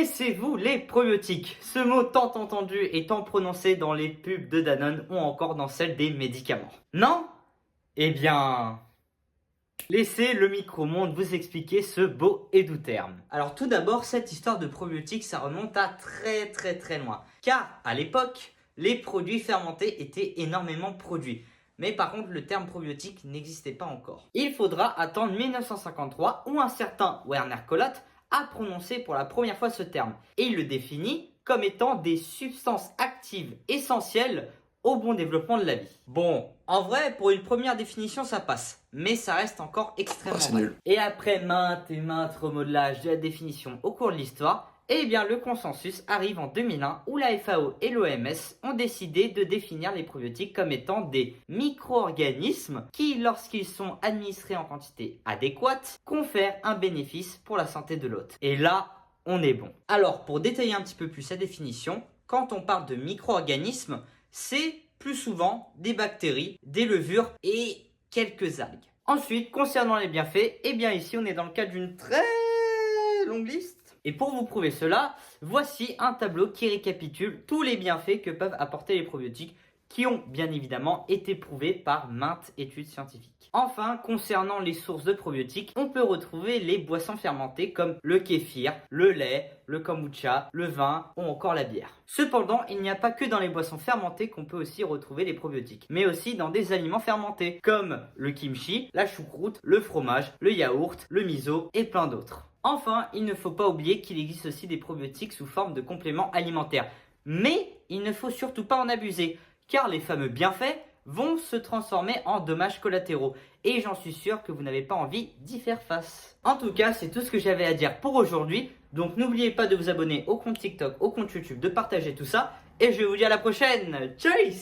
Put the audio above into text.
Connaissez-vous les probiotiques? Ce mot tant entendu et tant prononcé dans les pubs de Danone ou encore dans celles des médicaments. Non? Eh bien, laissez le micro-monde vous expliquer ce beau et doux terme. Alors tout d'abord, cette histoire de probiotiques, ça remonte à très loin. Car à l'époque, les produits fermentés étaient énormément produits. Mais par contre, le terme probiotique n'existait pas encore. Il faudra attendre 1953 où un certain Werner Collat a prononcé pour la première fois ce terme. Et il le définit comme étant des substances actives essentielles au bon développement de la vie. Bon, en vrai, pour une première définition, ça passe. Mais ça reste encore extrêmement vague. Et après maintes et maintes remodelages de la définition au cours de l'histoire, eh bien le consensus arrive en 2001 où la FAO et l'OMS ont décidé de définir les probiotiques comme étant des micro-organismes qui, lorsqu'ils sont administrés en quantité adéquate, confèrent un bénéfice pour la santé de l'hôte. Et là, on est bon. Alors, pour détailler un petit peu plus la définition, quand on parle de micro-organismes, c'est plus souvent des bactéries, des levures et quelques algues. Ensuite, concernant les bienfaits, eh bien ici on est dans le cadre d'une très longue liste. Et pour vous prouver cela, voici un tableau qui récapitule tous les bienfaits que peuvent apporter les probiotiques qui ont bien évidemment été prouvés par maintes études scientifiques. Enfin, concernant les sources de probiotiques, on peut retrouver les boissons fermentées comme le kéfir, le lait, le kombucha, le vin ou encore la bière. Cependant, il n'y a pas que dans les boissons fermentées qu'on peut aussi retrouver les probiotiques, mais aussi dans des aliments fermentés comme le kimchi, la choucroute, le fromage, le yaourt, le miso et plein d'autres. Enfin, il ne faut pas oublier qu'il existe aussi des probiotiques sous forme de compléments alimentaires. Mais il ne faut surtout pas en abuser, car les fameux bienfaits vont se transformer en dommages collatéraux. Et j'en suis sûr que vous n'avez pas envie d'y faire face. En tout cas, c'est tout ce que j'avais à dire pour aujourd'hui. Donc n'oubliez pas de vous abonner au compte TikTok, au compte YouTube, de partager tout ça. Et je vous dis à la prochaine. Tchuss!